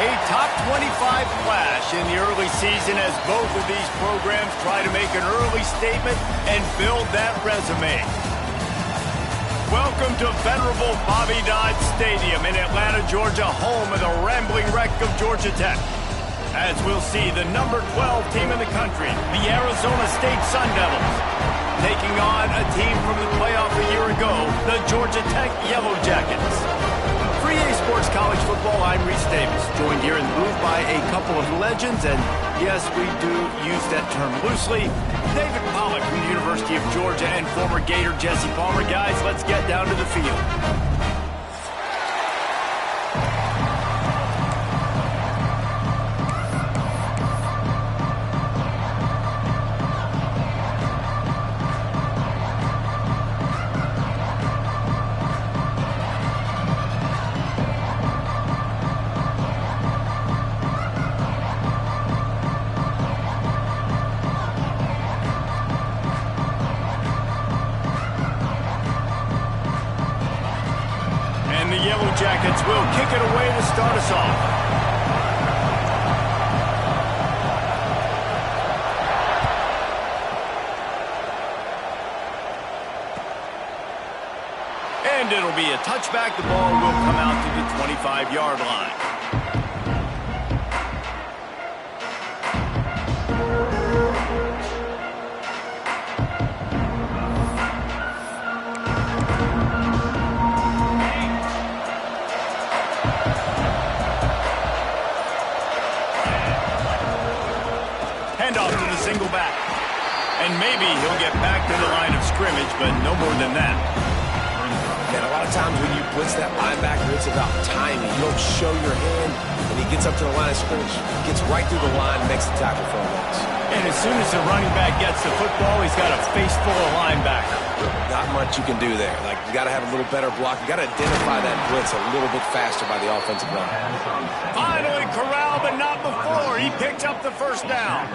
A top 25 flash in the early season as both of these programs try to make an early statement and build that resume. Welcome to venerable Bobby Dodd Stadium in Atlanta, Georgia, home of the rambling wreck of Georgia Tech. As we'll see, the number 12 team in the country, the Arizona State Sun Devils, taking on a team from the playoff a year ago, the Georgia Tech Yellow Jackets. For EA Sports College Football, I'm Reese Davis, joined here in the booth by a couple of legends, and yes, we do use that term loosely. David Pollack from the University of Georgia and former Gator Jesse Palmer. Guys, let's get down to the field. The Yellow Jackets will kick it away to start us off. And it'll be a touchback. The ball will come out to the 25-yard line. Off to the single back. And maybe he'll get back to the line of scrimmage, but no more than that. And a lot of times when you blitz that linebacker, it's about timing. You don't show your hand, and he gets up to the line of scrimmage, gets right through the line, makes the tackle for a loss. And as soon as the running back gets the football, he's got a face full of linebacker. Not much you can do there. Like, you got to have a little better block. You got to identify that blitz a little bit faster by the offensive line. Finally corralled, but not before. He picked up the first down.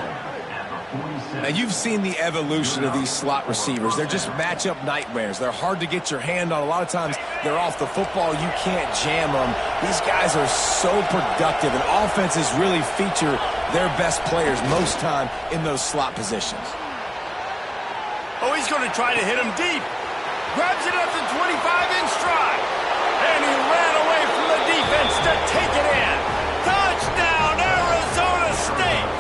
Now, you've seen the evolution of these slot receivers. They're just matchup nightmares. They're hard to get your hand on. A lot of times, they're off the football. You can't jam them. These guys are so productive, and offenses really feature their best players most time in those slot positions. Oh, he's going to try to hit him deep. Grabs it up to 25 in stride. And he ran away from the defense to take it in. Touchdown, Arizona State!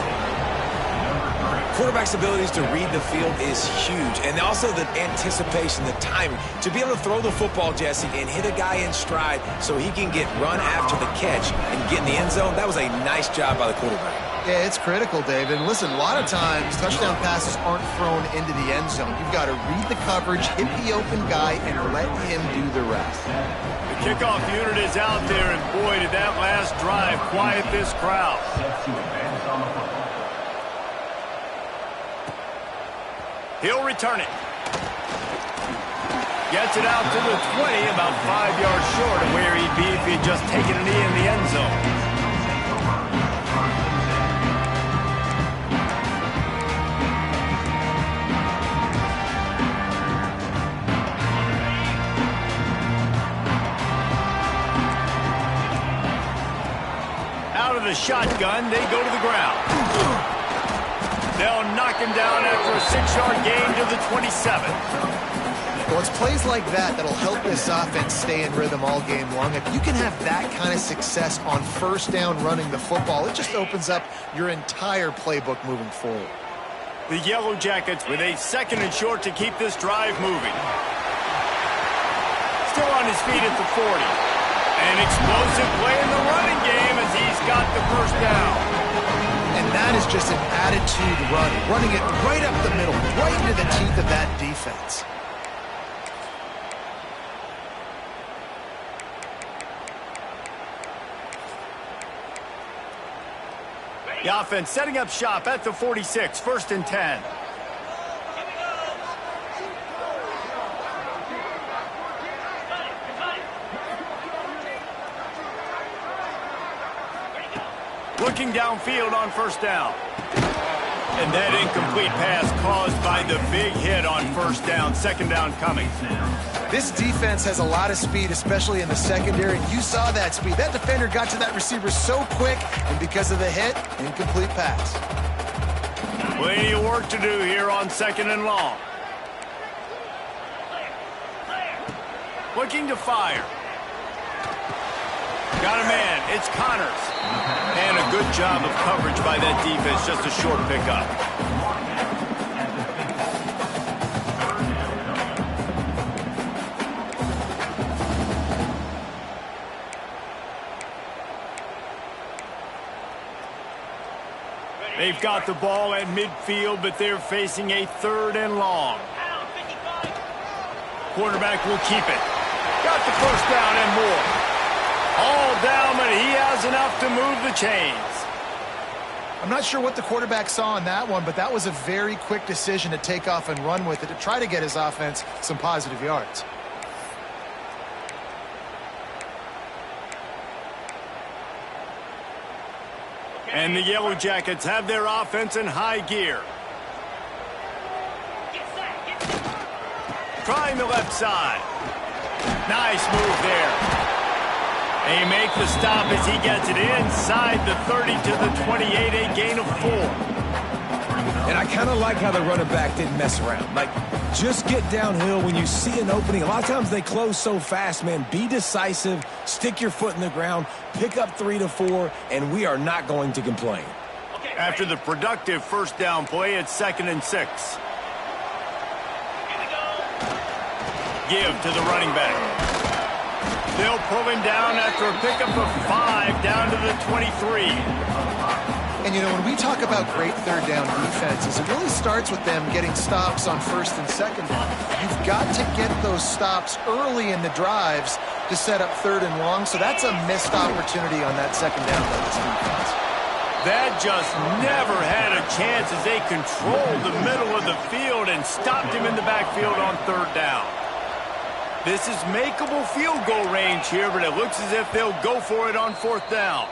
Quarterback's abilities to read the field is huge, and also the anticipation, the timing. To be able to throw the football, Jesse, and hit a guy in stride so he can get run after the catch and get in the end zone, that was a nice job by the quarterback. Yeah, it's critical, David. And listen, a lot of times, touchdown passes aren't thrown into the end zone. You've got to read the coverage, hit the open guy, and let him do the rest. The kickoff unit is out there, and boy, did that last drive quiet this crowd. He'll return it. Gets it out to the 20, about 5 yards short of where he'd be if he'd just taken a knee in the end zone. Out of the shotgun, they go to the ground. They'll knock him down after a 6-yard gain to the 27. Well, it's plays like that that'll help this offense stay in rhythm all game long. If you can have that kind of success on first down running the football, it just opens up your entire playbook moving forward. The Yellow Jackets with a 2nd and short to keep this drive moving. Still on his feet at the 40. An explosive play in the running game as he's got the first down. And that is just an attitude running it right up the middle, right into the teeth of that defense. The offense setting up shop at the 46, 1st and 10. Looking downfield on first down. And that incomplete pass caused by the big hit on first down. 2nd down coming. This defense has a lot of speed, especially in the secondary. You saw that speed. That defender got to that receiver so quick, and because of the hit, incomplete pass. Plenty of work to do here on 2nd and long. Looking to fire. Got a man. It's Connors. And a good job of coverage by that defense. Just a short pickup. They've got the ball at midfield, but they're facing a 3rd and long. Quarterback will keep it. Got the first down and more. All down, but he has enough to move the chains. I'm not sure what the quarterback saw on that one, but that was a very quick decision to take off and run with it to try to get his offense some positive yards. And the Yellow Jackets have their offense in high gear. Trying the left side. Nice move there. They make the stop as he gets it inside the 30 to the 28, a gain of 4. And I kind of like how the running back didn't mess around. Like, just get downhill when you see an opening. A lot of times they close so fast, man. Be decisive, stick your foot in the ground, pick up 3 to 4, and we are not going to complain. After the productive first down play, it's 2nd and 6. Give to the running back. They'll pull him down after a pickup of 5 down to the 23. And, you know, when we talk about great 3rd down defenses, it really starts with them getting stops on 1st and 2nd down. You've got to get those stops early in the drives to set up 3rd and long, so that's a missed opportunity on that 2nd down by this defense. That just never had a chance as they controlled the middle of the field and stopped him in the backfield on 3rd down. This is makeable field goal range here, but it looks as if they'll go for it on 4th down.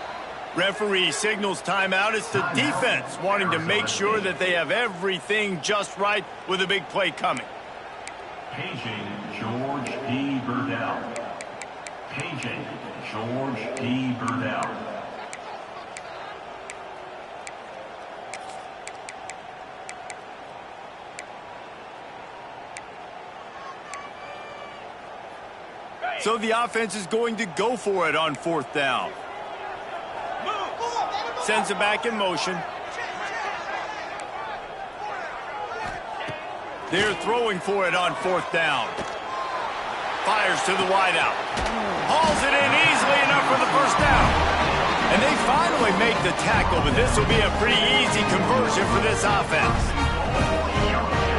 Referee signals timeout. It's the defense wanting to make sure that they have everything just right with a big play coming. Paging George D. Burdell. Paging George D. Burdell. So the offense is going to go for it on 4th down. Sends it back in motion. They're throwing for it on 4th down. Fires to the wideout. Hauls it in easily enough for the first down. And they finally make the tackle, but this will be a pretty easy conversion for this offense.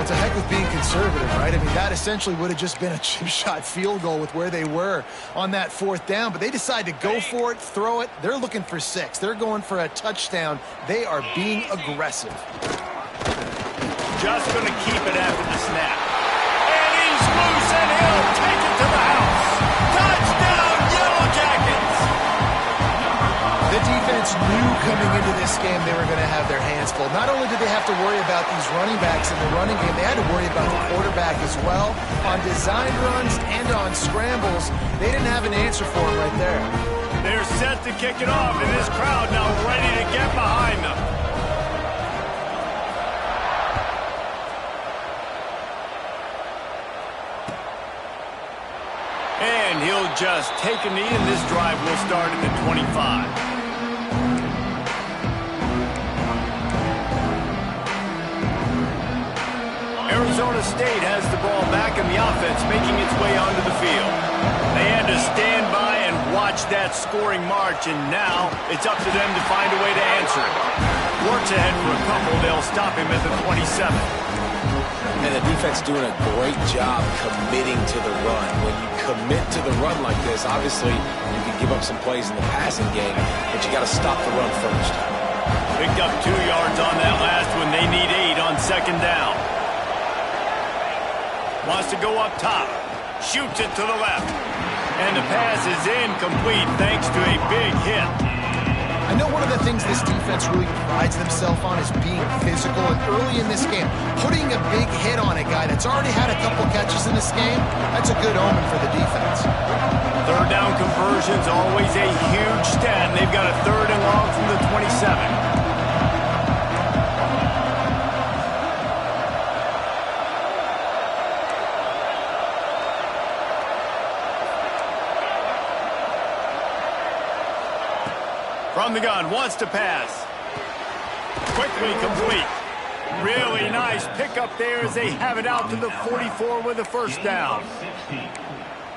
It's a heck with being conservative, right? I mean, that essentially would have just been a chip shot field goal with where they were on that 4th down, but they decide to go for it, throw it. They're looking for 6. They're going for a touchdown. They are being aggressive. Just going to keep it after the snap. And he's loose, and he'll take it to the house. Touchdown, Yellow Jackets! The defense knew coming into this game they were going to have their hands full. Not only did they have to worry about these running backs in the running game, they had to worry about the quarterback as well. On designed runs and on scrambles, they didn't have an answer for him right there. They're set to kick it off, and this crowd now ready to get behind them. And he'll just take a knee, and this drive will start at the 25. Arizona State has the ball back in the offense, making its way onto the field. They had to stand by and watch that scoring march, and now it's up to them to find a way to answer it. Works ahead for a couple. They'll stop him at the 27. And the defense doing a great job committing to the run. When you commit to the run like this, obviously you can give up some plays in the passing game, but you got to stop the run first. Picked up 2 yards on that last one. They need 8 on 2nd down. Wants to go up top. Shoots it to the left. And the pass is incomplete thanks to a big hit. I know one of the things this defense really prides themselves on is being physical, and early in this game, putting a big hit on a guy that's already had a couple catches in this game, that's a good omen for the defense. Third down conversion's always a huge stat, and they've got a 3rd and long from the 27. From the gun, wants to pass. Quickly complete. Really nice pickup there as they have it out to the 44 with a 1st down.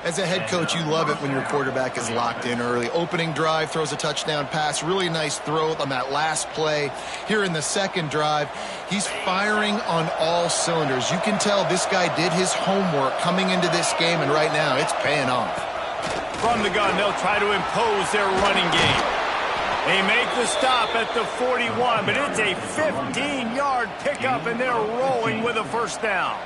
As a head coach, you love it when your quarterback is locked in early. Opening drive, throws a touchdown pass. Really nice throw on that last play. Here in the 2nd drive, he's firing on all cylinders. You can tell this guy did his homework coming into this game, and right now it's paying off. From the gun, they'll try to impose their running game. They make the stop at the 41, but it's a 15-yard pickup, and they're rolling with a 1st down.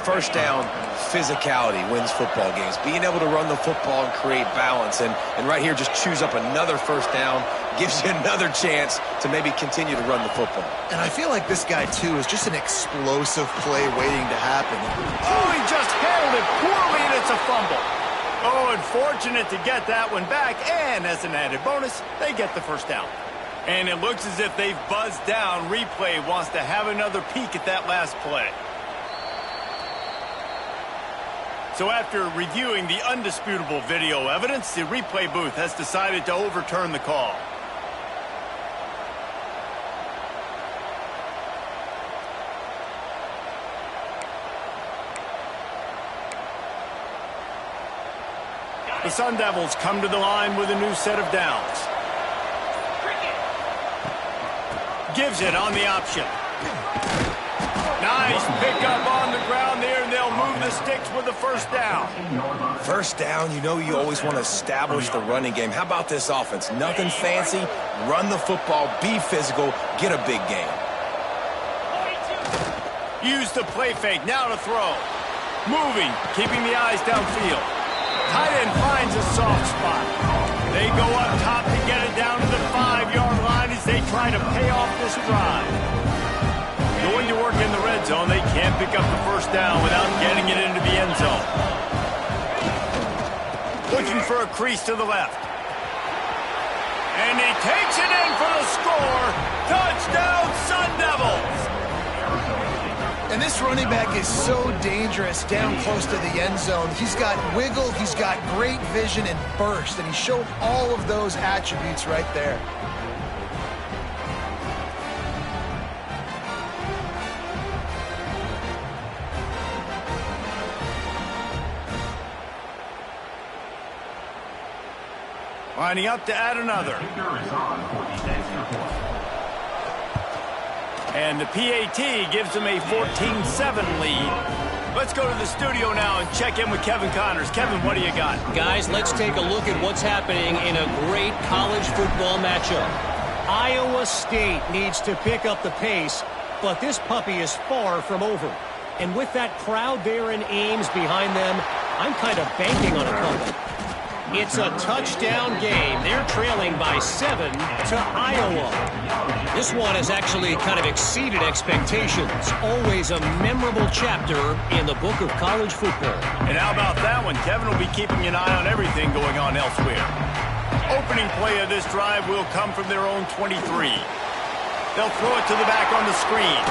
First down, physicality wins football games. Being able to run the football and create balance, and right here just choose up another 1st down, gives you another chance to maybe continue to run the football. And I feel like this guy, too, is just an explosive play waiting to happen. Oh, he just handled it poorly, and it's a fumble. Oh, unfortunate to get that one back, and as an added bonus, they get the 1st down. And it looks as if they've buzzed down. Replay wants to have another peek at that last play. So after reviewing the undisputable video evidence, the replay booth has decided to overturn the call. The Sun Devils come to the line with a new set of downs. Gives it on the option. Nice pickup on the ground there, and they'll move the sticks with the 1st down. 1st down, you know you always want to establish the running game. How about this offense? Nothing fancy. Run the football, be physical, get a big gain. Use the play fake, now to throw. Moving, keeping the eyes downfield. Tight end finds a soft spot. They go up top to get it down to the 5-yard line as they try to pay off this drive. Going to work in the red zone, they can't pick up the 1st down without getting it into the end zone. Looking for a crease to the left. And he takes it in for the score. Touchdown, Sun Devils! And this running back is so dangerous down close to the end zone. He's got wiggle, he's got great vision and burst, and he showed all of those attributes right there. Lining up to add another. And the PAT gives them a 14-7 lead. Let's go to the studio now and check in with Kevin Connors. Kevin, what do you got? Guys, let's take a look at what's happening in a great college football matchup. Iowa State needs to pick up the pace, but this puppy is far from over. And with that crowd there in Ames behind them, I'm kind of banking on a comeback. It's a touchdown game. They're trailing by 7 to Iowa. This one has actually kind of exceeded expectations. Always a memorable chapter in the book of college football. And how about that one? Kevin will be keeping an eye on everything going on elsewhere. Opening play of this drive will come from their own 23. They'll throw it to the back on the screen.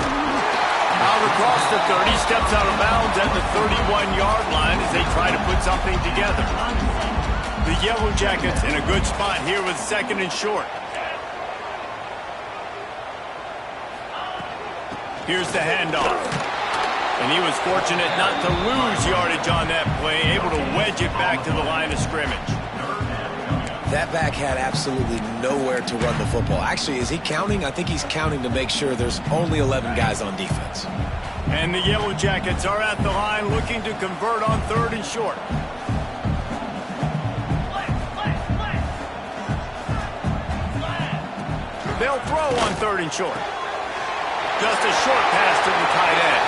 Out across the 30, steps out of bounds at the 31-yard line as they try to put something together. The Yellow Jackets in a good spot here with 2nd and short. Here's the handoff. And he was fortunate not to lose yardage on that play, able to wedge it back to the line of scrimmage. That back had absolutely nowhere to run the football. Actually, is he counting? I think he's counting to make sure there's only 11 guys on defense. And the Yellow Jackets are at the line looking to convert on 3rd and short. They'll throw on 3rd and short. Just a short pass to the tight end.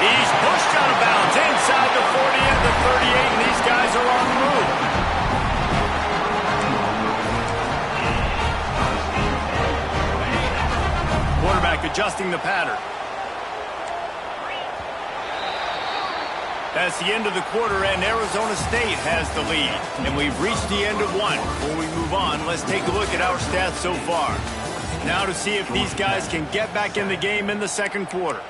He's pushed out of bounds inside the 40 and the 38, and these guys are on the move. adjusting the pattern. That's the end of the quarter, and Arizona State has the lead. And we've reached the end of one. Before we move on, let's take a look at our stats so far. Now to see if these guys can get back in the game in the second quarter.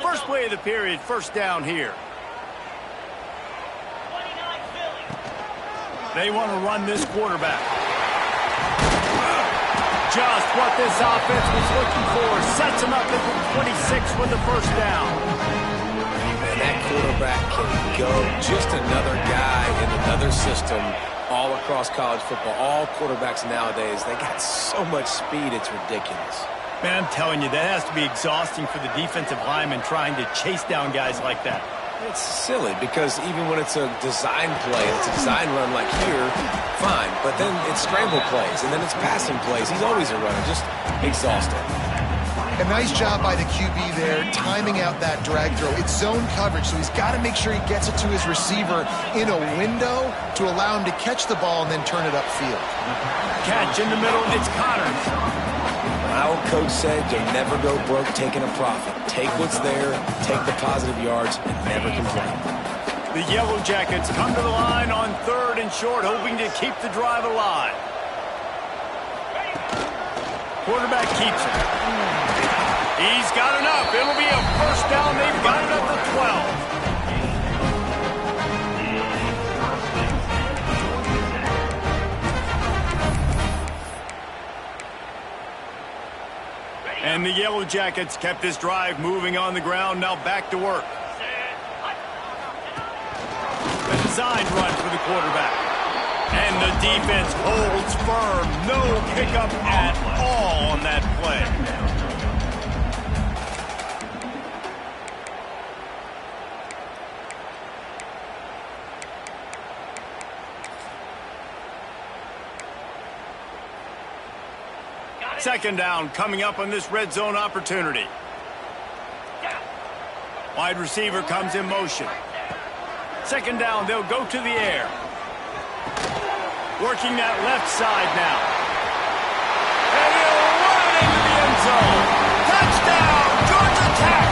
First play of the period, first down here. They want to run this quarterback. Just what this offense was looking for. Sets him up at the 26 with the first down. And that quarterback can go. Just another guy in another system all across college football. All quarterbacks nowadays, they got so much speed, it's ridiculous. Man, I'm telling you, that has to be exhausting for the defensive lineman trying to chase down guys like that. It's silly because even when it's a design play, it's a design run like here, fine. But then it's scramble plays, and then it's passing plays. He's always a runner, just exhausted. A nice job by the QB there, timing out that drag throw. It's zone coverage, so he's got to make sure he gets it to his receiver in a window to allow him to catch the ball and then turn it upfield. Catch in the middle, it's Connors. Our coach said you'll never go broke taking a profit. Take what's there, take the positive yards, and never complain. The Yellow Jackets come to the line on 3rd and short, hoping to keep the drive alive. Quarterback keeps it. He's got enough. It'll be a first down. They've got it up to 12. And the Yellow Jackets kept this drive moving on the ground. Now back to work. A designed run for the quarterback. And the defense holds firm. No pickup at all on that play. Second down coming up on this red zone opportunity. Wide receiver comes in motion. Second down, they'll go to the air. Working that left side now. And he'll run it into the end zone. Touchdown, Georgia Tech!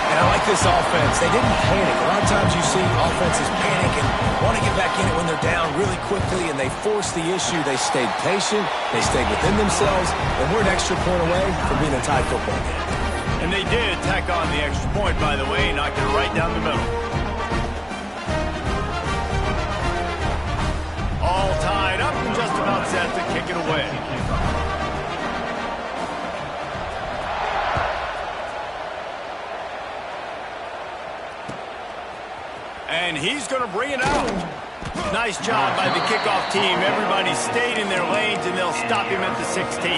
And I like this offense. They didn't panic. A lot of times you see offenses panic and want to get back in it when they're down really quickly, and they forced the issue. They stayed patient. They stayed within themselves, and we're an extra point away from being a tied football game. And they did tack on the extra point, by the way, knocked it right down the middle. All tied up and just about set to kick it away. And he's going to bring it out. Nice job by the kickoff team. Everybody stayed in their lanes, and they'll stop him at the 16.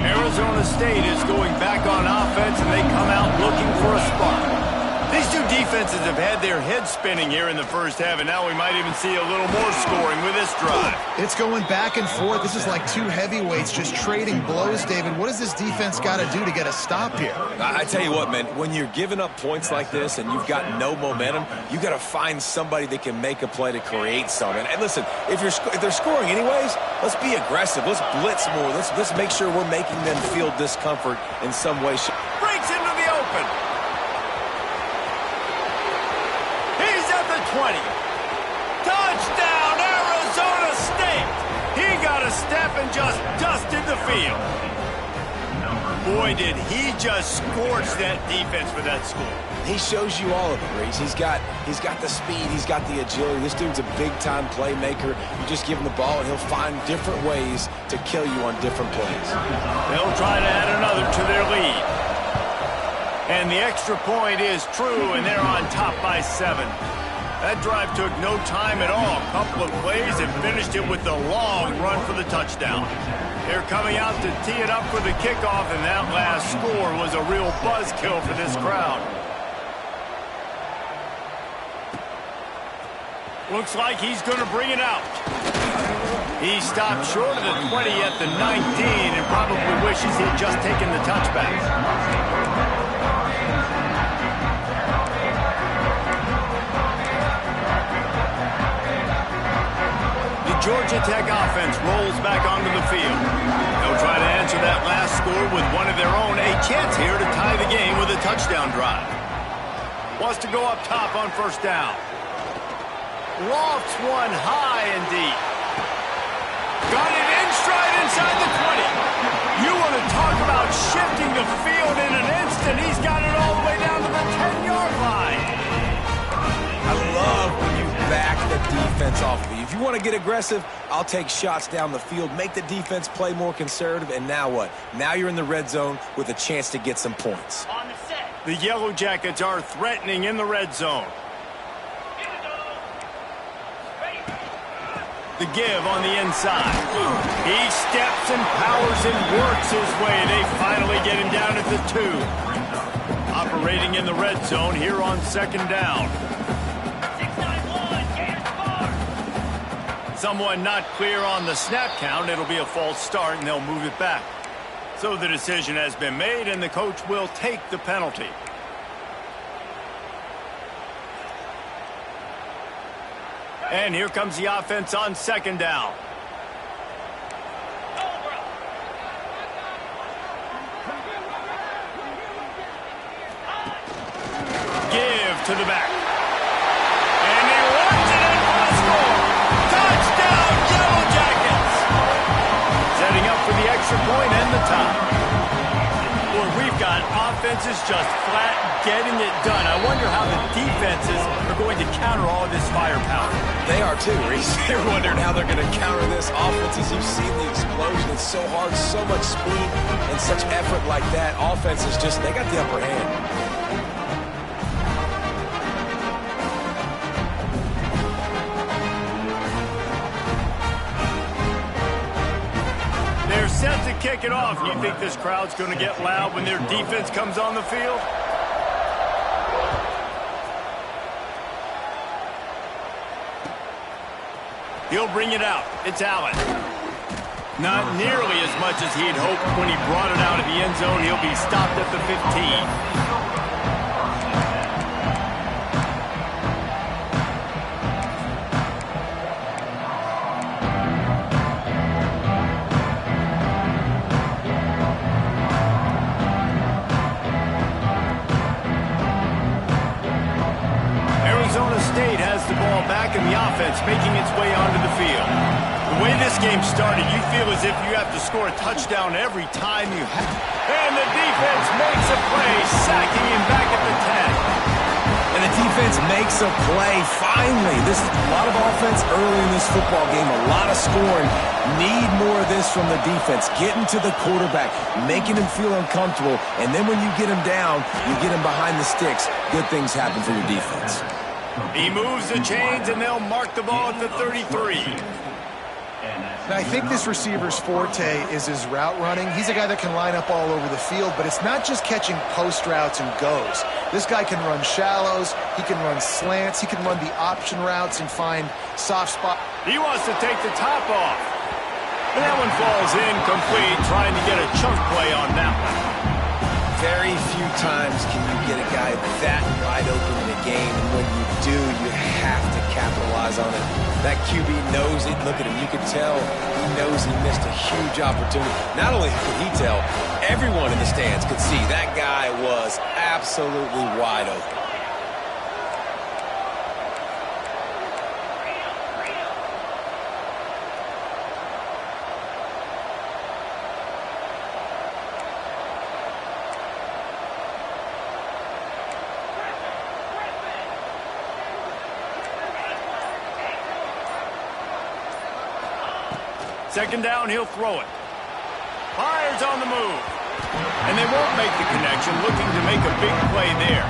Arizona State is going back on offense, and they come out looking for a spark. These two defenses have had their heads spinning here in the first half, and now we might even see a little more scoring with this drive. It's going back and forth. This is like two heavyweights just trading blows, David. What does this defense got to do to get a stop here? I tell you what, man, when you're giving up points like this and you've got no momentum, you got to find somebody that can make a play to create something. And listen, if they're scoring anyways, let's be aggressive. Let's blitz more. Let's make sure we're making them feel discomfort in some way. Breaks into the open. 20. Touchdown, Arizona State! He got a step and just dusted the field. Boy, did he just scorch that defense for that score. He shows you all of it, Reese. He's got the speed, he's got the agility. This dude's a big-time playmaker. You just give him the ball, and he'll find different ways to kill you on different plays. They'll try to add another to their lead. And the extra point is true, and they're on top by 7. That drive took no time at all. A couple of plays and finished it with the long run for the touchdown. They're coming out to tee it up for the kickoff, and that last score was a real buzzkill for this crowd. Looks like he's going to bring it out. He stopped short of the 20 at the 19 and probably wishes he'd just taken the touchback. The Georgia Tech offense rolls back onto the field. They'll try to answer that last score with one of their own. A chance here to tie the game with a touchdown drive. Wants to go up top on first down. Lofts one high and deep. Got it in stride inside the 20. You want to talk about shifting the field in an instant. He's got it all the way down to the 10-yard line. I love when you back the defense off of you. If you want to get aggressive, I'll take shots down the field, make the defense play more conservative, and now what? Now you're in the red zone with a chance to get some points. On the set. The Yellow Jackets are threatening in the red zone. The give on the inside. He steps and powers and works his way. They finally get him down at the 2. Operating in the red zone here on second down. 6-9-1, someone not clear on the snap count. It'll be a false start, and they'll move it back. So the decision has been made, and the coach will take the penalty. And here comes the offense on second down. Give to the back. And he runs it in for the score. Touchdown, Yellow Jackets. Setting up for the extra point and the tie. Boy, we've got offenses just flat getting it done. I wonder how the defenses are going to counter all of this firepower. They are too, Reese. They're wondering how they're going to counter this. Offenses, you've seen the explosion. It's so hard, so much speed, and such effort like that. Offenses just, they got the upper hand. They're set to kick it off. You think this crowd's going to get loud when their defense comes on the field? He'll bring it out. It's Allen. Not nearly as much as he'd hoped when he brought it out of the end zone. He'll be stopped at the 15. And the offense making its way onto the field. The way this game started, you feel as if you have to score a touchdown every time you have. And the defense makes a play, sacking him back at the 10. And the defense makes a play, finally. This is a lot of offense early in this football game, a lot of scoring. Need more of this from the defense. Getting to the quarterback, making him feel uncomfortable, and then when you get him down, you get him behind the sticks. Good things happen for your defense. He moves the chains, and they'll mark the ball at the 33. Now, I think this receiver's forte is his route running. He's a guy that can line up all over the field, but it's not just catching post routes and goes. This guy can run shallows, he can run slants, he can run the option routes and find soft spot. He wants to take the top off. And that one falls incomplete, trying to get a chunk play on that one. Very few times can you get a guy that wide open in a game, and when you do, you have to capitalize on it. That QB knows it. Look at him. You can tell he knows he missed a huge opportunity. Not only could he tell, everyone in the stands could see that guy was absolutely wide open. Second down, he'll throw it. Fires on the move. And they won't make the connection, looking to make a big play there.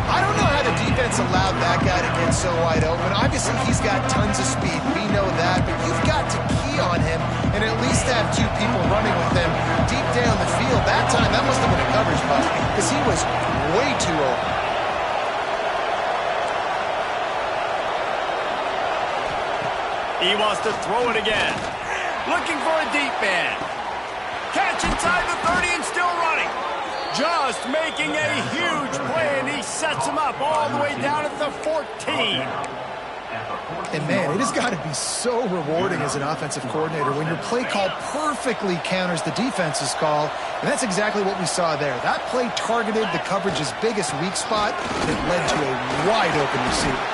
I don't know how the defense allowed that guy to get so wide open. Obviously, he's got tons of speed. We know that. But you've got to key on him and at least have two people running with him deep down the field. That time, that must have been a coverage bust because he was way too open. He wants to throw it again. Looking for a deep man. Catch inside the 30 and still running. Just making a huge play, and he sets him up all the way down at the 14. And man, it has got to be so rewarding as an offensive coordinator when your play call perfectly counters the defense's call. And that's exactly what we saw there. That play targeted the coverage's biggest weak spot that led to a wide open receiver.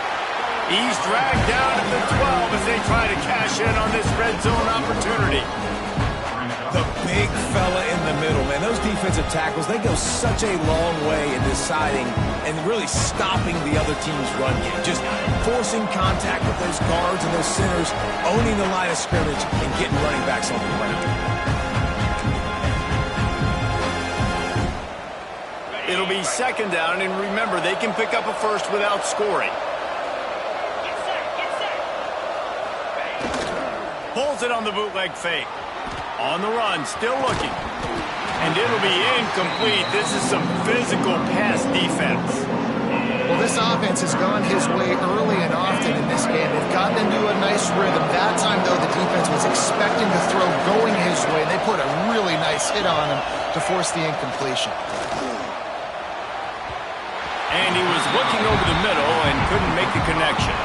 He's dragged down at the 12 as they try to cash in on this red zone opportunity. The big fella in the middle, man. Those defensive tackles, they go such a long way in deciding and really stopping the other team's run game. Just forcing contact with those guards and those centers, owning the line of scrimmage, and getting running backs on the ground. It'll be second down, and remember, they can pick up a first without scoring. Pulls it on the bootleg fake. On the run, still looking. And it'll be incomplete. This is some physical pass defense. Well, this offense has gone his way early and often in this game. They've gotten into a nice rhythm. That time, though, the defense was expecting to throw going his way. They put a really nice hit on him to force the incompletion. And he was looking over the middle and couldn't make the connection.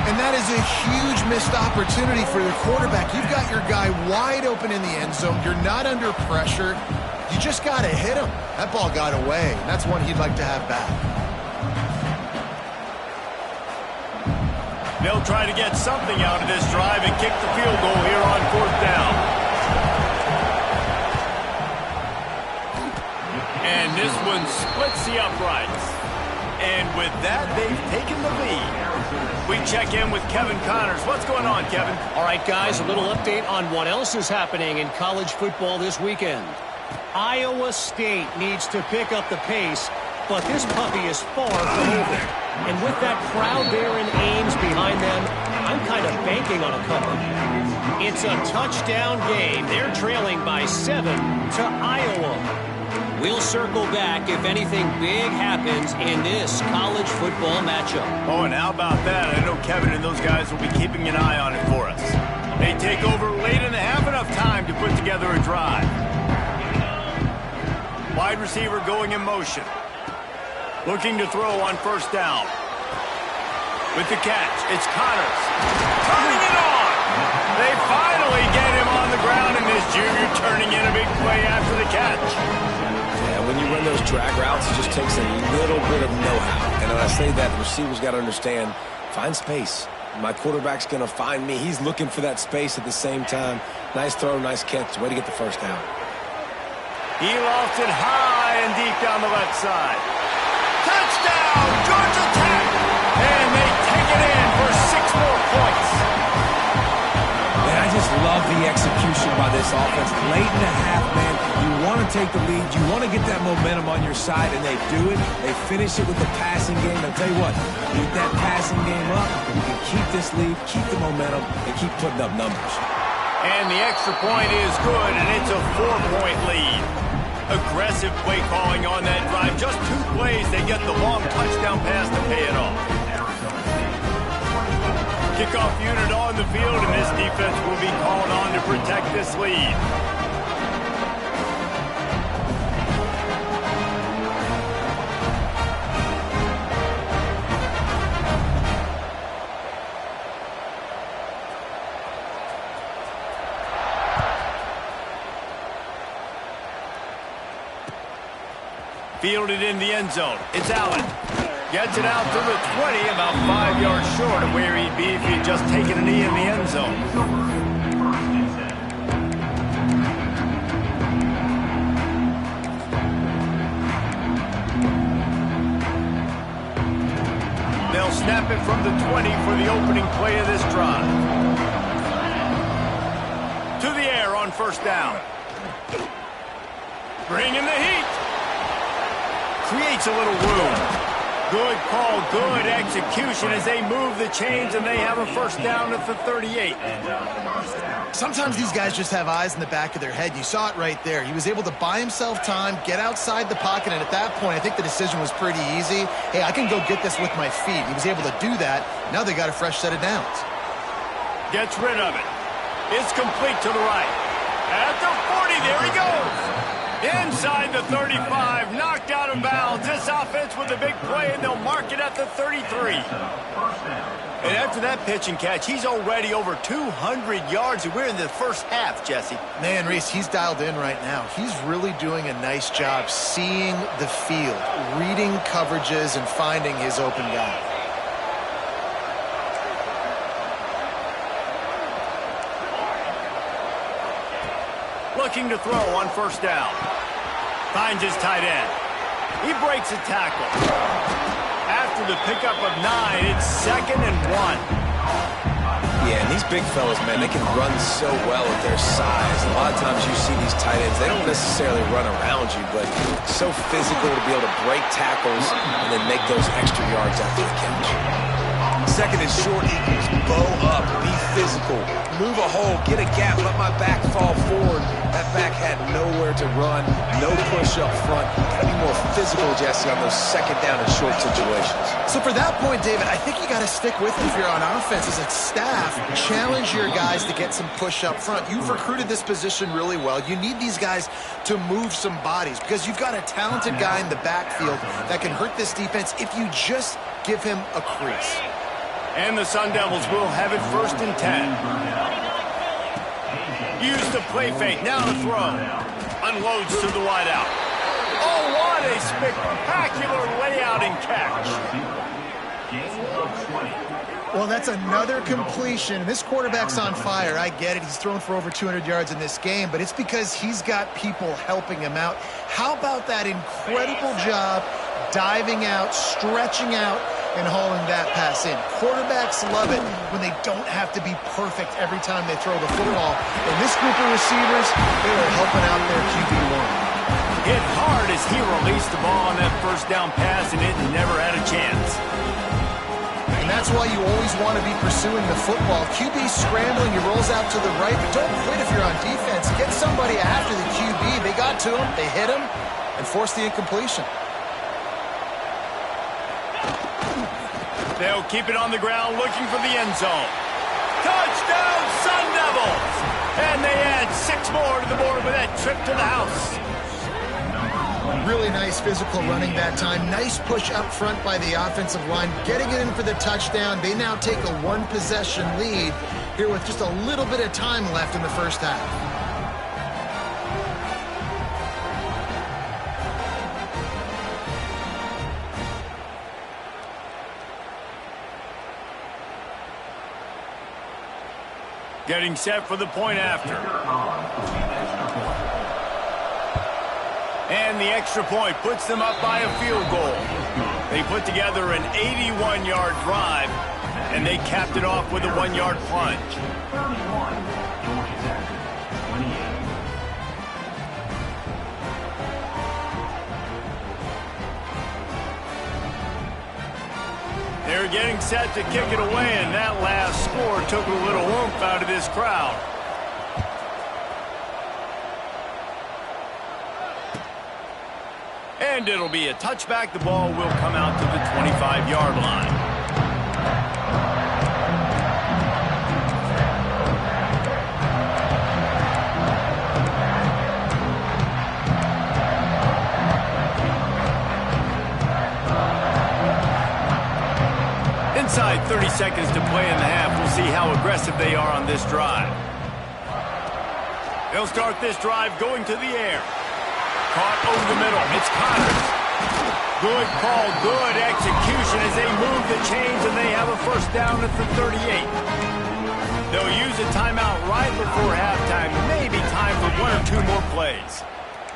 And that is a huge missed opportunity for the quarterback. You've got your guy wide open in the end zone. You're not under pressure. You just got to hit him. That ball got away. And that's one he'd like to have back. They'll try to get something out of this drive and kick the field goal here on fourth down. And this one splits the uprights. And with that, they've taken the lead. We check in with Kevin Connors. What's going on, Kevin? All right, guys, a little update on what else is happening in college football this weekend. Iowa State needs to pick up the pace, but this puppy is far from over. And with that crowd there in Ames behind them, I'm kind of banking on a cover. It's a touchdown game. They're trailing by 7 to Iowa. We'll circle back if anything big happens in this college football matchup. Oh, and how about that? I know Kevin and those guys will be keeping an eye on it for us. They take over late and they have enough time to put together a drive. Wide receiver going in motion. Looking to throw on first down. With the catch, it's Connors. Turning it on! They finally get him on the ground, and this junior turning in a big play after the catch. When you run those drag routes, it just takes a little bit of know-how. And when I say that, the receiver's got to understand, find space. My quarterback's going to find me. He's looking for that space at the same time. Nice throw, nice catch. Way to get the first down. He lofted high and deep down the left side. Touchdown, Georgia Tech! And they take it in for 6 more points. Man, I just love the execution by this offense. Late in the half, man, you want to take the lead. You want to get that momentum on your side, and they do it. They finish it with the passing game. I'll tell you what, get that passing game up, you can keep this lead, keep the momentum, and keep putting up numbers. And the extra point is good, and it's a 4-point lead. Aggressive play calling on that drive. Just 2 plays, they get the long touchdown pass to pay it off. Kickoff unit on the field, and this defense will be called on to protect this lead. Fielded in the end zone. It's Allen. Gets it out to the 20, about 5 yards short of where he'd be if he'd just taken a knee in the end zone. They'll snap it from the 20 for the opening play of this drive. To the air on first down. Bringing the heat. Creates a little room. Good call, good execution as they move the chains, and they have a first down at the 38. Sometimes these guys just have eyes in the back of their head. You saw it right there. He was able to buy himself time, get outside the pocket, and at that point, I think the decision was pretty easy. Hey, I can go get this with my feet. He was able to do that. Now they got a fresh set of downs. Gets rid of it. It's complete to the right. At the 40, there he goes. Inside the 35, knocked out of bounds. This offense with a big play, and they'll mark it at the 33. And after that pitch and catch, he's already over 200 yards, and we're in the first half, Jesse. Man, Reese, he's dialed in right now. He's really doing a nice job seeing the field, reading coverages, and finding his open guy. Looking to throw on first down. Finds his tight end. He breaks a tackle. After the pickup of 9, it's 2nd and 1. Yeah, and these big fellas, man, they can run so well at their size. A lot of times you see these tight ends, they don't necessarily run around you, but so physical to be able to break tackles and then make those extra yards after the catch. 2nd and short equals bow up, be physical, move a hole, get a gap, let my back fall forward. That back had nowhere to run, no push up front. Got to be more physical, Jesse, on those 2nd down and short situations. So for that point, David, I think you got to stick with it if you're on offense. As a staff, challenge your guys to get some push up front. You've recruited this position really well. You need these guys to move some bodies because you've got a talented guy in the backfield that can hurt this defense if you just give him a crease. And the Sun Devils will have it 1st and 10. Use the play fake, now to throw. Unloads to the wideout. Oh, what a spectacular layout and catch. Well, that's another completion. This quarterback's on fire. I get it. He's thrown for over 200 yards in this game, but it's because he's got people helping him out. How about that incredible job diving out, stretching out, and hauling that pass in? Quarterbacks love it when they don't have to be perfect every time they throw the football. And this group of receivers, they are helping out their QB1. Hit hard as he released the ball on that first down pass, and it never had a chance. And that's why you always want to be pursuing the football. QB scrambling, he rolls out to the right, but don't quit if you're on defense. Get somebody after the QB. They got to him, they hit him, and forced the incompletion. They'll keep it on the ground, looking for the end zone. Touchdown, Sun Devils! And they add 6 more to the board with that trip to the house. Really nice physical running that time. Nice push up front by the offensive line. Getting it in for the touchdown. They now take a 1-possession lead here with just a little bit of time left in the first half. Getting set for the point after. And the extra point puts them up by a field goal. They put together an 81-yard drive, and they capped it off with a 1-yard plunge. They're getting set to kick it away, and that last score took a little oomph out of this crowd. And it'll be a touchback. The ball will come out to the 25-yard line. Inside 30 seconds to play in the half. We'll see how aggressive they are on this drive. They'll start this drive going to the air. Caught over the middle. It's Connors. Good call, good execution as they move the chains, and they have a first down at the 38. They'll use a timeout right before halftime. Maybe time for 1 or 2 more plays.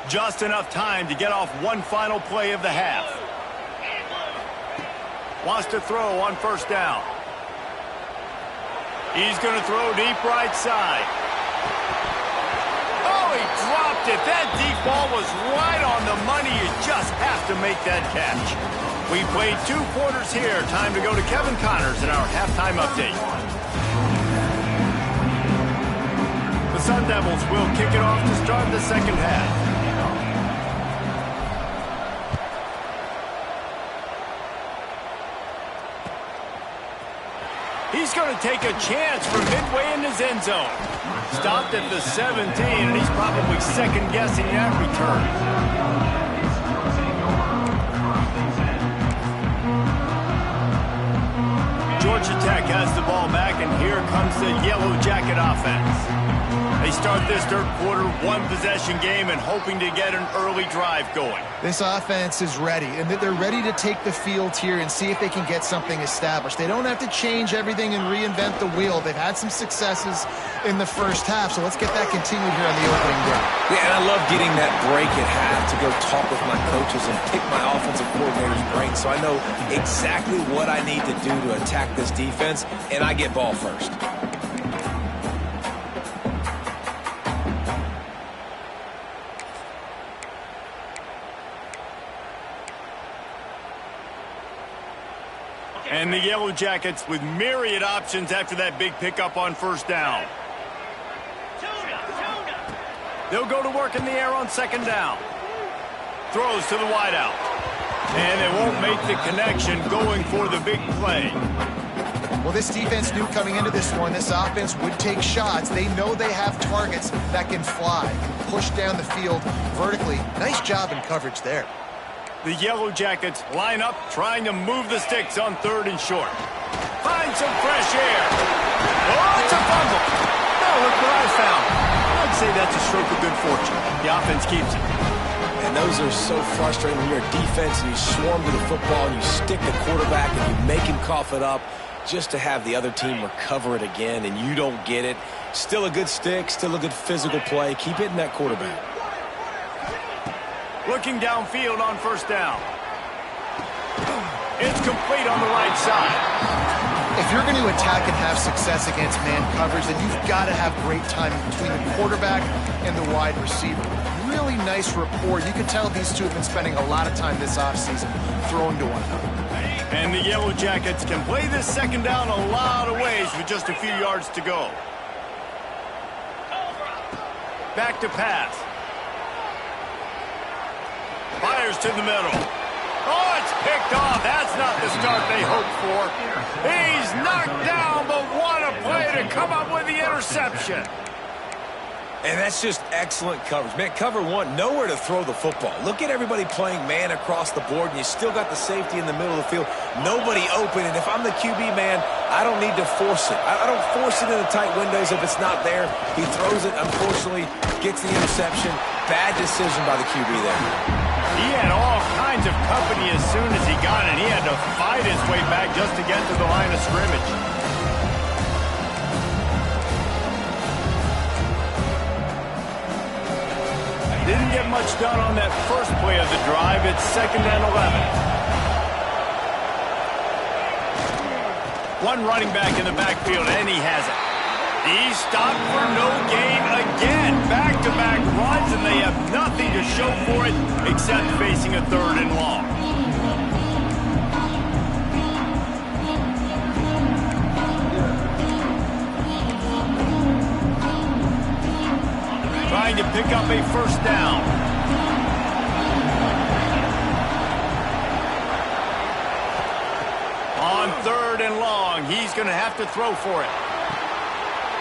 Just enough time to get off one final play of the half. Wants to throw on first down. He's going to throw deep right side. Oh, he dropped it. That deep ball was right on the money. You just have to make that catch. We played 2 quarters here. Time to go to Kevin Connors in our halftime update. The Sun Devils will kick it off to start the second half. He He's going to take a chance from midway in his end zone. Stopped at the 17, and he's probably second-guessing that return. Georgia Tech has the ball back, and here comes the Yellow Jacket offense. They start this third quarter, one-possession game, and hoping to get an early drive going. This offense is ready, and they're ready to take the field here and see if they can get something established. They don't have to change everything and reinvent the wheel. They've had some successes in the first half, so let's get that continued here on the opening drive. Yeah, and I love getting that break at half to go talk with my coaches and pick my offensive coordinator's brain so I know exactly what I need to do to attack this defense, and I get ball first. And the Yellow Jackets with myriad options after that big pickup on first down. They'll go to work in the air on second down. Throws to the wideout. And they won't make the connection going for the big play. Well, this defense knew coming into this one, this offense would take shots. They know they have targets that can fly, push down the field vertically. Nice job in coverage there. The Yellow Jackets line up, trying to move the sticks on third and short. Find some fresh air. Oh, it's a fumble. Oh, look what I found. I'd say that's a stroke of good fortune. The offense keeps it. And those are so frustrating when you're a defense and you swarm to the football and you stick the quarterback and you make him cough it up just to have the other team recover it again and you don't get it. Still a good stick, still a good physical play. Keep hitting that quarterback. Looking downfield on first down. It's complete on the right side. If you're going to attack and have success against man coverage, then you've got to have great timing between the quarterback and the wide receiver. Really nice rapport. You can tell these two have been spending a lot of time this offseason throwing to one another. And the Yellow Jackets can play this second down a lot of ways with just a few yards to go. Back to pass. Fires to the middle. Oh, it's picked off. That's not the start they hoped for. He's knocked down, but what a play to come up with the interception. And that's just excellent coverage. Man, cover one, nowhere to throw the football. Look at everybody playing man across the board, and you still got the safety in the middle of the field. Nobody open, and if I'm the QB, man, I don't need to force it. I don't force it in the tight windows if it's not there. He throws it, unfortunately, gets the interception. Bad decision by the QB there. He had all kinds of company as soon as he got it. He had to fight his way back just to get to the line of scrimmage. Didn't get much done on that first play of the drive. It's 2nd and 11. One running back in the backfield, and he has it. He's stopped for no gain again. Back-to-back runs, and they have nothing to show for it except facing a 3rd and long. Trying to pick up a first down. On 3rd and long, he's going to have to throw for it.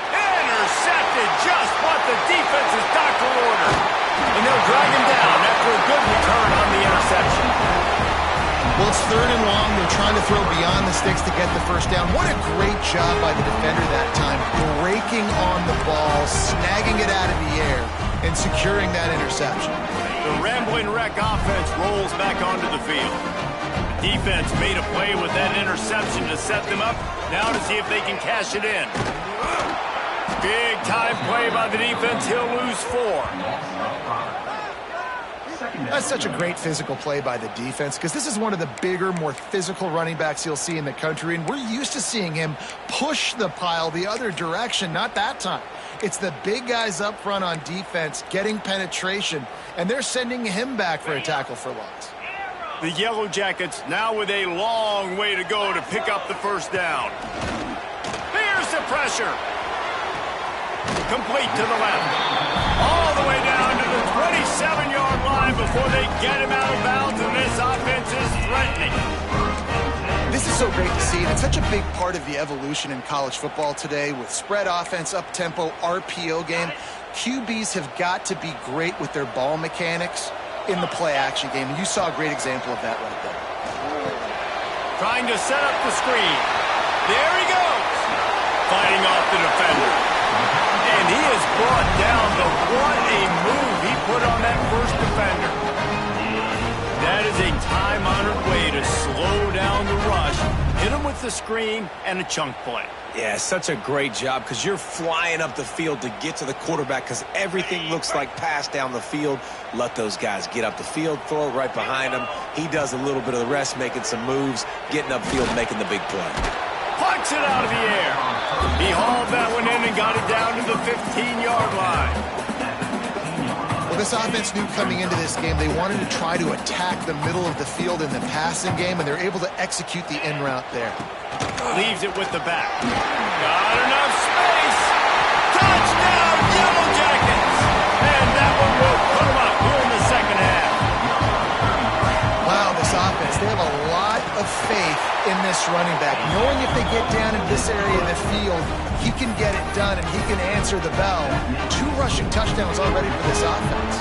Intercepted, just what the defense's doctor ordered. And they'll drag him down after a good return on the interception. Well, it's 3rd and long. They're trying to throw beyond the sticks to get the first down. What a great job by the defender that time, breaking on the ball, snagging it out of the air, and securing that interception. The Rambling Wreck offense rolls back onto the field. Defense made a play with that interception to set them up. Now to see if they can cash it in. Big time play by the defense. He'll lose 4. That's such a great physical play by the defense because this is one of the bigger, more physical running backs you'll see in the country, and we're used to seeing him push the pile the other direction. Not that time. It's the big guys up front on defense getting penetration, and they're sending him back for a tackle for loss. The Yellow Jackets now with a long way to go to pick up the first down. Here's the pressure. Complete to the left. All the way down to the 27-yard line before they get him out of bounds, and this offense is threatening. This is so great to see, and it's such a big part of the evolution in college football today with spread offense, up-tempo, RPO game. QBs have got to be great with their ball mechanics in the play-action game, and you saw a great example of that right there. Trying to set up the screen. There he goes. Fighting off the defender. And he is brought down, but what a move he put on that first defender. That is a time-honored way to slow down the rush, hit him with the screen, and a chunk play. Yeah, such a great job because you're flying up the field to get to the quarterback because everything looks like pass down the field. Let those guys get up the field, throw it right behind him. He does a little bit of the rest, making some moves, getting upfield, making the big play. Plucks it out of the air. He hauled that one in and got it down to the 15-yard line. Well, this offense knew coming into this game they wanted to try to attack the middle of the field in the passing game, and they're able to execute the in route there. Leaves it with the back. Got enough space. Touchdown, Yellow Jackets. And that one will put them up here in the second half. Wow, this offense, they have a lot of faith in this running back, knowing if they get down in this area of the field, he can get it done and he can answer the bell. 2 rushing touchdowns already for this offense.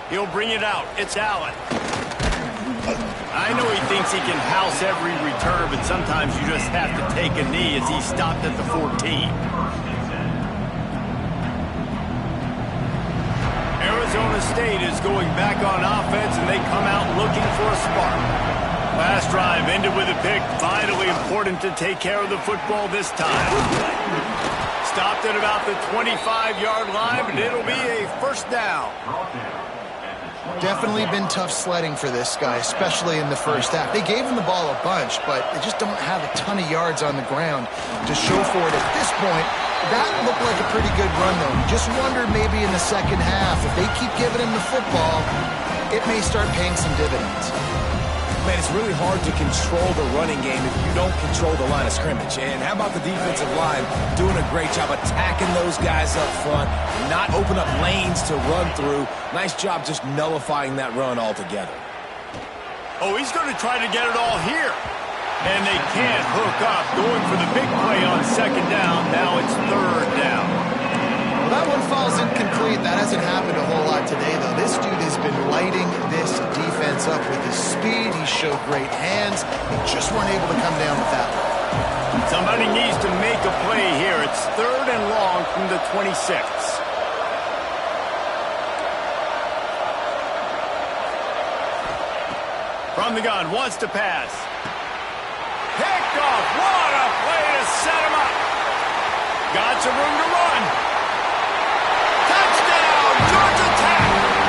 He'll bring it out. It's Allen. I know he thinks he can house every return, but sometimes you just have to take a knee as he stopped at the 14. Arizona State is going back on offense, and they come out looking for a spark. Last drive ended with a pick. Vitally important to take care of the football this time. Stopped at about the 25-yard line, but it'll be a first down. Definitely been tough sledding for this guy, especially in the first half. They gave him the ball a bunch, but they just don't have a ton of yards on the ground to show for it. At this point, that looked like a pretty good run, though. Just wonder maybe in the second half, if they keep giving him the football, it may start paying some dividends. Man, it's really hard to control the running game if you don't control the line of scrimmage. And how about the defensive line doing a great job attacking those guys up front, not open up lanes to run through. Nice job just nullifying that run altogether. Oh, he's going to try to get it all here. And they can't hook up. Going for the big play on second down. Now it's third down. Well, that one falls incomplete. That hasn't happened a whole lot today, though. This dude has been lighting this defense up with his speed. He showed great hands. They just weren't able to come down with that one. Somebody needs to make a play here. It's third and long from the 26. From the gun, wants to pass. Picked off. What a play to set him up. Got some room to run. Touchdown, Georgia Tech.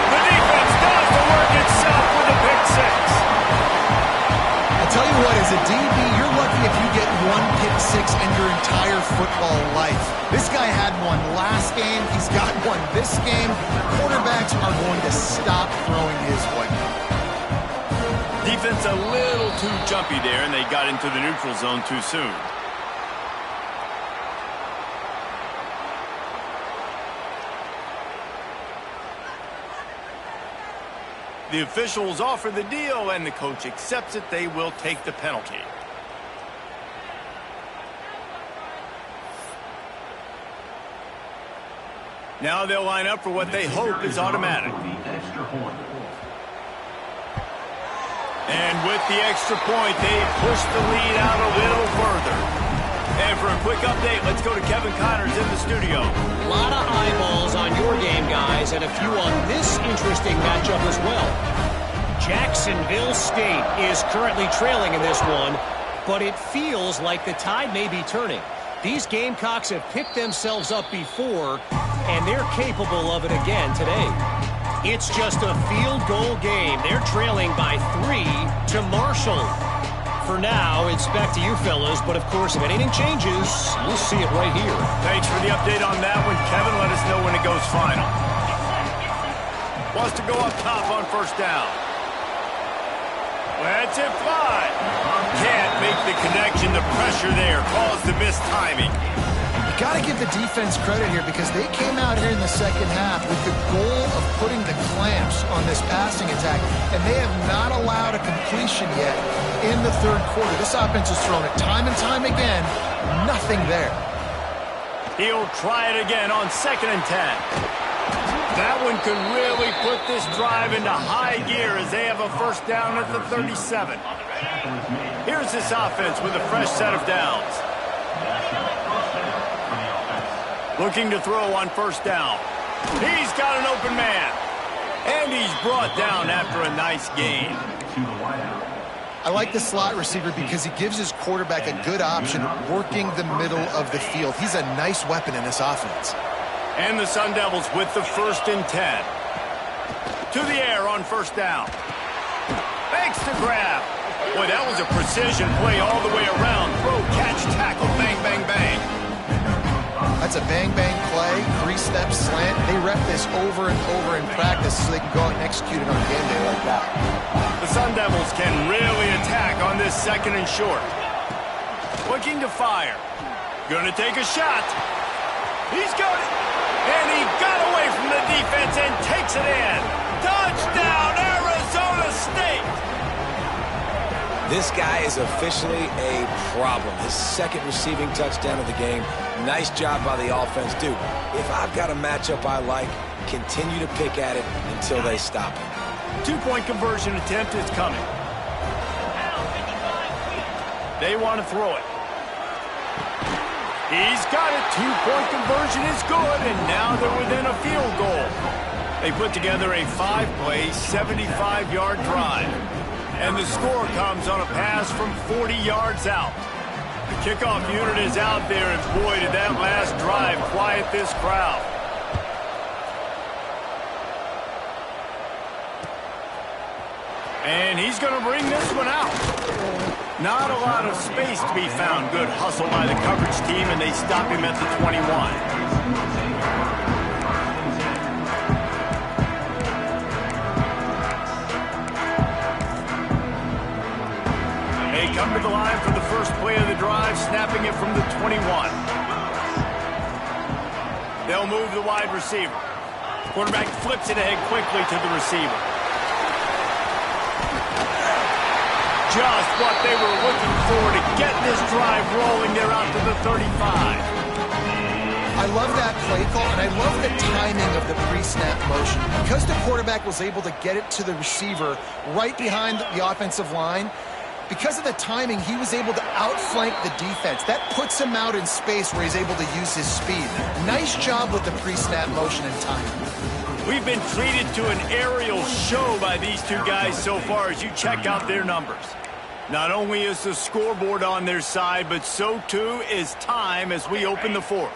The defense does the work itself with a pick 6. I'll tell you what, as a DB, you're lucky if you get 1 pick 6 in your entire football life. This guy had one last game. He's got one this game. Quarterbacks are going to stop throwing his way. Defense a little too jumpy there, and they got into the neutral zone too soon. The officials offer the deal, and the coach accepts it. They will take the penalty. Now they'll line up for what they hope is automatic. And with the extra point, they push the lead out a little further. And for a quick update, let's go to Kevin Connors in the studio. A lot of eyeballs on your game, guys, and a few on this interesting matchup as well. Jacksonville State is currently trailing in this one, but it feels like the tide may be turning. These Gamecocks have picked themselves up before, and they're capable of it again today. It's just a field goal game. They're trailing by 3 to Marshall. For now, it's back to you fellas, but of course, if anything changes, we'll see it right here. Thanks for the update on that one, Kevin. Let us know when it goes final. Wants to go up top on first down. Lets it fly. Can't make the connection. The pressure there caused the missed timing. You got to give the defense credit here because they came out here in the second half with the goal of putting the clamps on this passing attack, and they have not allowed a completion yet in the third quarter. This offense has thrown it time and time again. Nothing there. He'll try it again on 2nd and 10. That one could really put this drive into high gear as they have a first down at the 37. Here's this offense with a fresh set of downs. Looking to throw on first down. He's got an open man. And he's brought down after a nice gain. I like the slot receiver because he gives his quarterback a good option working the middle of the field. He's a nice weapon in this offense. And the Sun Devils with the 1st and 10. To the air on first down. Fakes to grab. Boy, that was a precision play all the way around. Throw, catch, tackle, bang, bang, bang. That's a bang-bang play, 3-step slant. They rep this over and over in practice so they can go out and execute it on game day like that. The Sun Devils can really attack on this 2nd and short. Looking to fire. Gonna take a shot. He's got it. And he got away from the defense and takes it in. Touchdown, Arizona State. This guy is officially a problem. His 2nd receiving touchdown of the game. Nice job by the offense. Dude, if I've got a matchup I like, continue to pick at it until they stop it. 2-point conversion attempt is coming. They want to throw it. He's got it. 2-point conversion is good, and now they're within a field goal. They put together a 5-play, 75-yard drive. And the score comes on a pass from 40 yards out. The kickoff unit is out there, and boy, did that last drive quiet this crowd. And he's going to bring this one out. Not a lot of space to be found. Good hustle by the coverage team, and they stop him at the 21. Come to the line for the first play of the drive, snapping it from the 21. They'll move the wide receiver. Quarterback flips it ahead quickly to the receiver. Just what they were looking for to get this drive rolling. They're out to the 35. I love that play call, and I love the timing of the pre-snap motion. Because the quarterback was able to get it to the receiver right behind the offensive line, because of the timing, he was able to outflank the defense. That puts him out in space where he's able to use his speed. Nice job with the pre-snap motion and timing. We've been treated to an aerial show by these two guys so far as you check out their numbers. Not only is the scoreboard on their side, but so too is time as we open the 4th.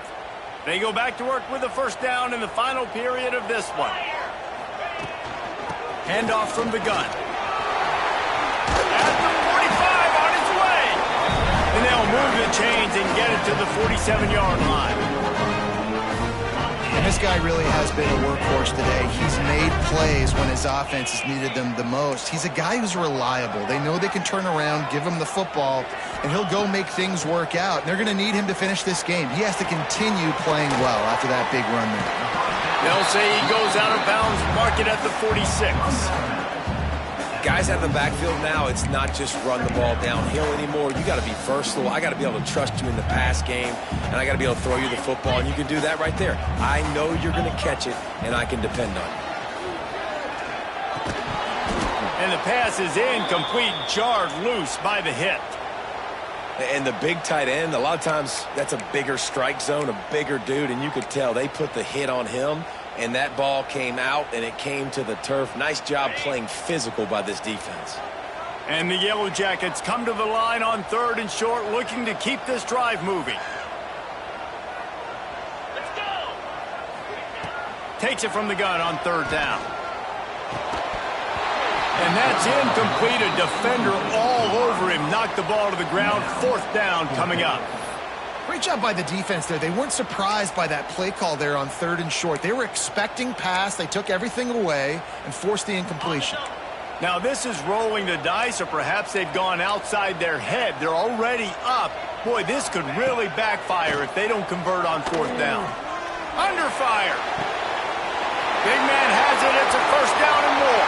They go back to work with the first down in the final period of this one. Handoff from the gun. At the 45 on his way. And they'll move the chains and get it to the 47-yard line. And this guy really has been a workhorse today. He's made plays when his offense has needed them the most. He's a guy who's reliable. They know they can turn around, give him the football, and he'll go make things work out. And they're going to need him to finish this game. He has to continue playing well after that big run there. They'll say he goes out of bounds, mark it at the 46. Guys out of the backfield now, it's not just run the ball downhill anymore. You got to be versatile. I got to be able to trust you in the pass game, and I got to be able to throw you the football, and you can do that right there. I know you're going to catch it, and I can depend on you. And the pass is incomplete, jarred loose by the hit. And the big tight end, a lot of times that's a bigger strike zone, a bigger dude, and you could tell they put the hit on him. And that ball came out, and it came to the turf. Nice job playing physical by this defense. And the Yellow Jackets come to the line on 3rd and short, looking to keep this drive moving. Let's go! Takes it from the gun on 3rd down. And that's incomplete. A defender all over him. Knocked the ball to the ground. 4th down coming up. Great job by the defense there. They weren't surprised by that play call there on 3rd and short. They were expecting pass. They took everything away and forced the incompletion. Now, this is rolling the dice, or perhaps they've gone outside their head. They're already up. Boy, this could really backfire if they don't convert on 4th down. Under fire. Big man has it. It's a 1st down and more.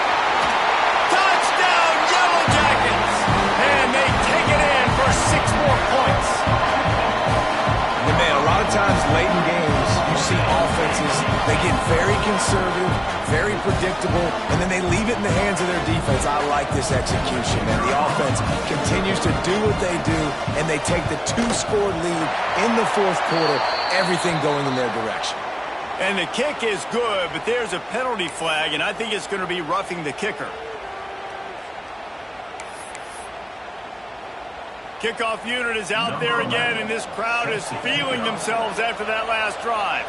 Touchdown, Yellow Jackets! And they take it in for 6 more points. And man, a lot of times late in games, you see offenses, they get very conservative, very predictable, and then they leave it in the hands of their defense. I like this execution, and the offense continues to do what they do, and they take the 2-score lead in the 4th quarter, everything going in their direction. And the kick is good, but there's a penalty flag, and I think it's going to be roughing the kicker. Kickoff unit is out there again, and this crowd is feeling themselves after that last drive.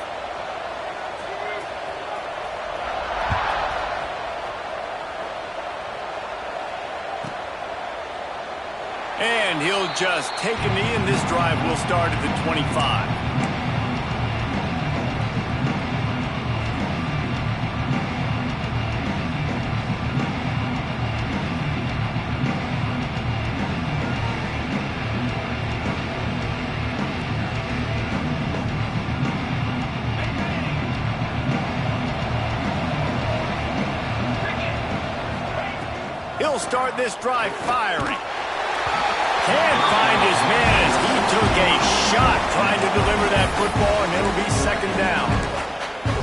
And he'll just take a knee, and this drive will start at the 25. He'll start this drive firing. Can't find his man as he took a shot trying to deliver that football, and it'll be 2nd down.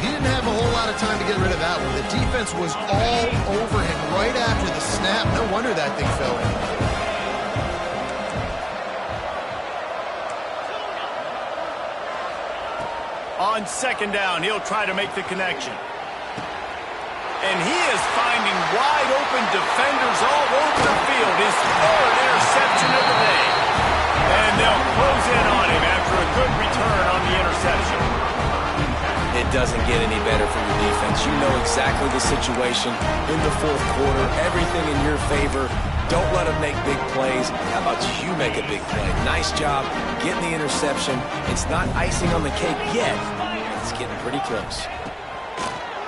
He didn't have a whole lot of time to get rid of that one. The defense was all over him right after the snap. No wonder that thing fell in. On 2nd down, he'll try to make the connection. And he is finding wide-open defenders all over the field. His 3rd interception of the day. And they'll close in on him after a good return on the interception. It doesn't get any better for your defense. You know exactly the situation in the 4th quarter. Everything in your favor. Don't let them make big plays. How about you make a big play? Nice job getting the interception. It's not icing on the cake yet. It's getting pretty close.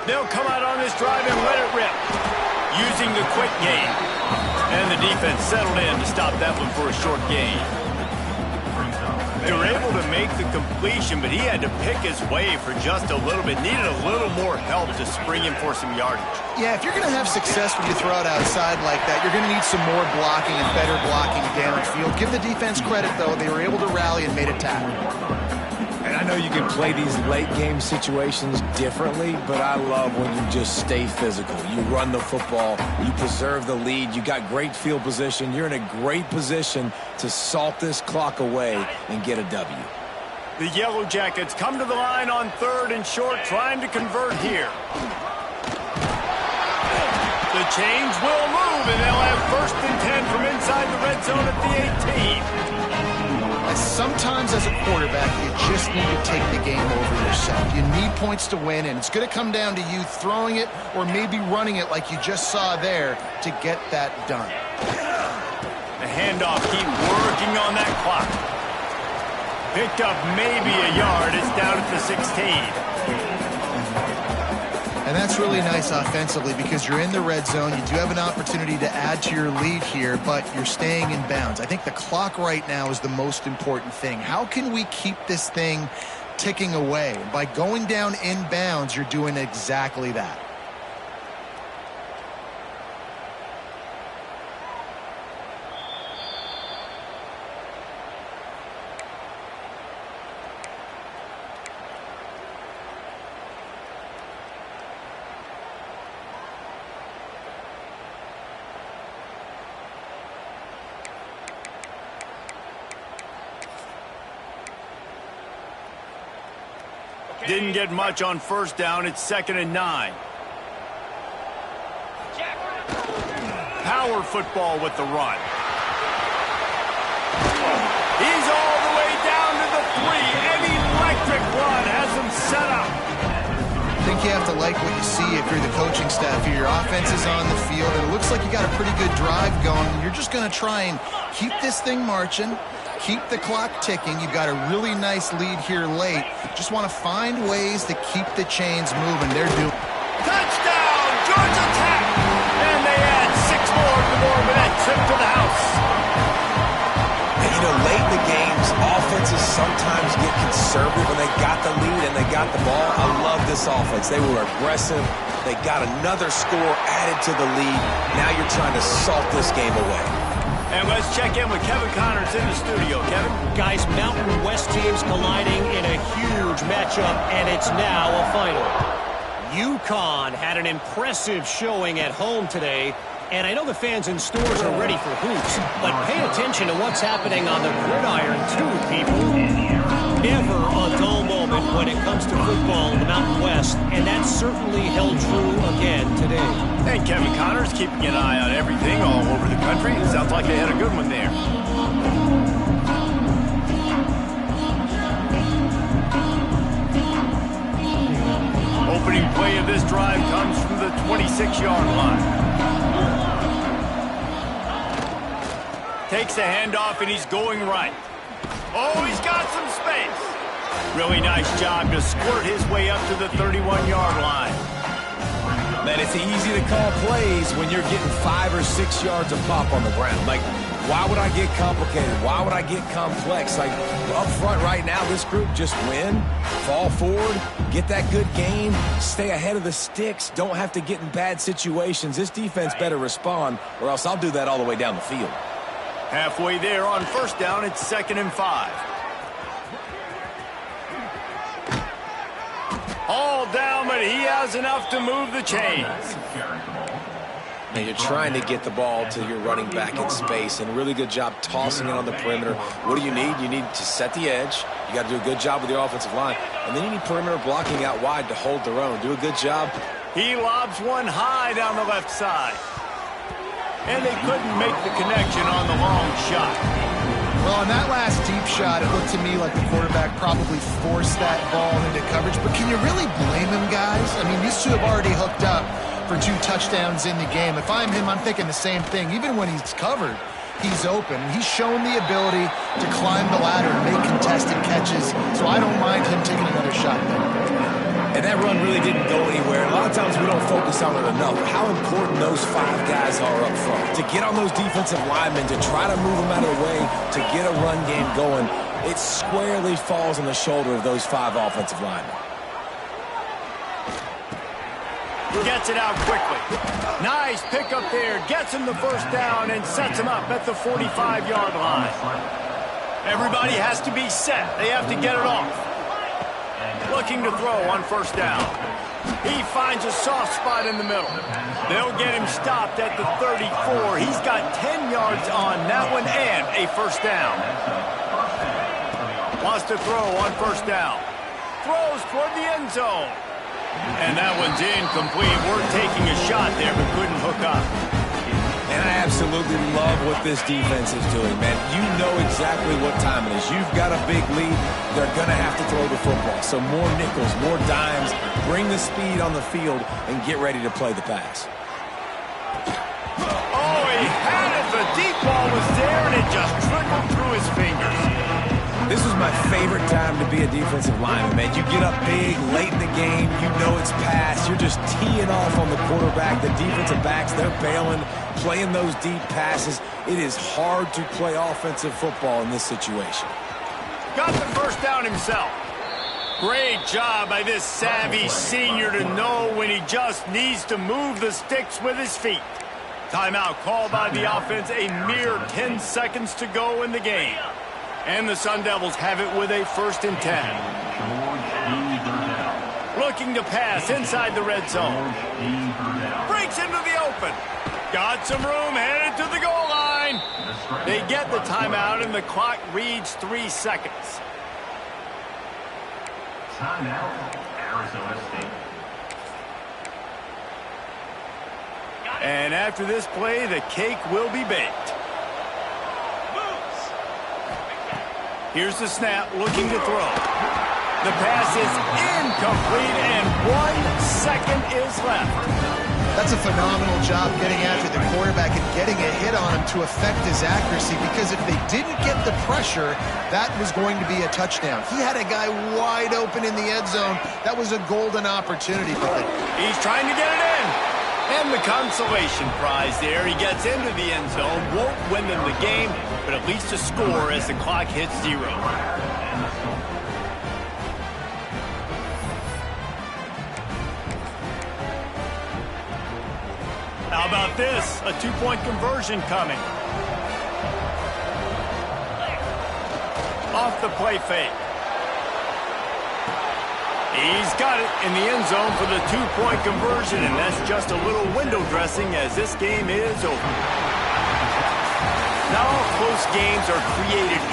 They'll come out on this drive and let it rip, using the quick game. And the defense settled in to stop that one for a short gain. They were able to make the completion, but he had to pick his way for just a little bit. Needed a little more help to spring him for some yardage. Yeah, if you're going to have success when you throw it outside like that, you're going to need some more blocking and better blocking downfield. Give the defense credit, though. They were able to rally and made a tackle. And I know you can play these late-game situations differently, but I love when you just stay physical. You run the football, you preserve the lead, you got great field position, you're in a great position to salt this clock away and get a W. The Yellow Jackets come to the line on 3rd and short, trying to convert here. The chains will move, and they'll have 1st and 10 from inside the red zone at the 18. Sometimes as a quarterback, you just need to take the game over yourself. You need points to win, and it's going to come down to you throwing it or maybe running it like you just saw there to get that done. The handoff, keep working on that clock. Picked up maybe a yard. It's down at the 16. And that's really nice offensively because you're in the red zone. You do have an opportunity to add to your lead here, but you're staying in bounds. I think the clock right now is the most important thing. How can we keep this thing ticking away? By going down in bounds, you're doing exactly that. Didn't get much on 1st down. It's 2nd and 9. Power football with the run. He's all the way down to the 3. An electric run has him set up. I think you have to like what you see if you're the coaching staff here. Your offense is on the field, and it looks like you got a pretty good drive going. You're just going to try and keep this thing marching. Keep the clock ticking. You've got a really nice lead here late. Just want to find ways to keep the chains moving. They're doing. Touchdown, Georgia Tech! And they add 6 him to the house. And, you know, late in the games, offenses sometimes get conservative when they got the lead and they got the ball. I love this offense. They were aggressive. They got another score added to the lead. Now you're trying to salt this game away. And let's check in with Kevin Connors in the studio. Kevin? Guys, Mountain West teams colliding in a huge matchup, and it's now a final. UConn had an impressive showing at home today, and I know the fans in stores are ready for hoops, but pay attention to what's happening on the gridiron too, people. Never a dull moment when it comes to football in the Mountain West, and that certainly held true again today. And Kevin Connors keeping an eye on everything all over the country. It sounds like they had a good one there. Opening play of this drive comes from the 26-yard line. Takes the handoff, and he's going right. Oh, he's got some space. Really nice job to squirt his way up to the 31-yard line. Man, it's easy to call plays when you're getting 5 or 6 yards of pop on the ground. Like, why would I get complicated? Why would I get complex? Like, up front right now, this group just win, fall forward, get that good gain, stay ahead of the sticks, don't have to get in bad situations. This defense better respond, or else I'll do that all the way down the field. Halfway there on first down, it's 2nd and 5. All down, but he has enough to move the chains. Now you're trying to get the ball to your running back in space, and really good job tossing it on the perimeter. What do you need? You need to set the edge. You got to do a good job with your offensive line. And then you need perimeter blocking out wide to hold their own. Do a good job. He lobs one high down the left side. And they couldn't make the connection on the long shot. Well, on that last deep shot, it looked to me like the quarterback probably forced that ball into coverage. But can you really blame him, guys? I mean, these two have already hooked up for 2 touchdowns in the game. If I'm him, I'm thinking the same thing. Even when he's covered, he's open. He's shown the ability to climb the ladder and make contested catches. So I don't mind him taking another shot there. And that run really didn't go anywhere. A lot of times we don't focus on it enough. How important those 5 guys are up front. To get on those defensive linemen, to try to move them out of the way, to get a run game going, it squarely falls on the shoulder of those 5 offensive linemen. Gets it out quickly. Nice pick up there. Gets him the first down and sets him up at the 45-yard line. Everybody has to be set. They have to get it off. Looking to throw on first down. He finds a soft spot in the middle. They'll get him stopped at the 34. He's got 10 yards on that one and a first down. Wants to throw on first down. Throws toward the end zone. And that one's incomplete. We're taking a shot there, but couldn't hook up. And I absolutely love what this defense is doing, man. You know exactly what time it is. You've got a big lead. They're going to have to throw the football. So more nickels, more dimes. Bring the speed on the field and get ready to play the pass. Oh, he had it. The deep ball was there, and it just trickled through his fingers. This was my favorite time to be a defensive lineman, man. You get up big, late in the game. You know it's pass. You're just teeing off on the quarterback. The defensive backs, they're bailing, playing those deep passes. It is hard to play offensive football in this situation. Got the first down himself. Great job by this savvy senior to know when he just needs to move the sticks with his feet. Timeout called by the offense. A mere 10 seconds to go in the game. And the Sun Devils have it with a 1st and 10. Looking to pass inside the red zone. Breaks into the open. Got some room, headed to the goal line. They get the timeout, and the clock reads 3 seconds. Timeout, Arizona State. And after this play, the cake will be baked. Here's the snap, looking to throw. The pass is incomplete, and 1 second is left. That's a phenomenal job getting after the quarterback and getting a hit on him to affect his accuracy, because if they didn't get the pressure, that was going to be a touchdown. He had a guy wide open in the end zone. That was a golden opportunity for him. He's trying to get it in. And the consolation prize there. He gets into the end zone, won't win them the game, but at least a score as the clock hits 0. How about this? A 2-point conversion coming. Off the play fake. He's got it in the end zone for the 2-point conversion, and that's just a little window dressing as this game is over. Now all close games are created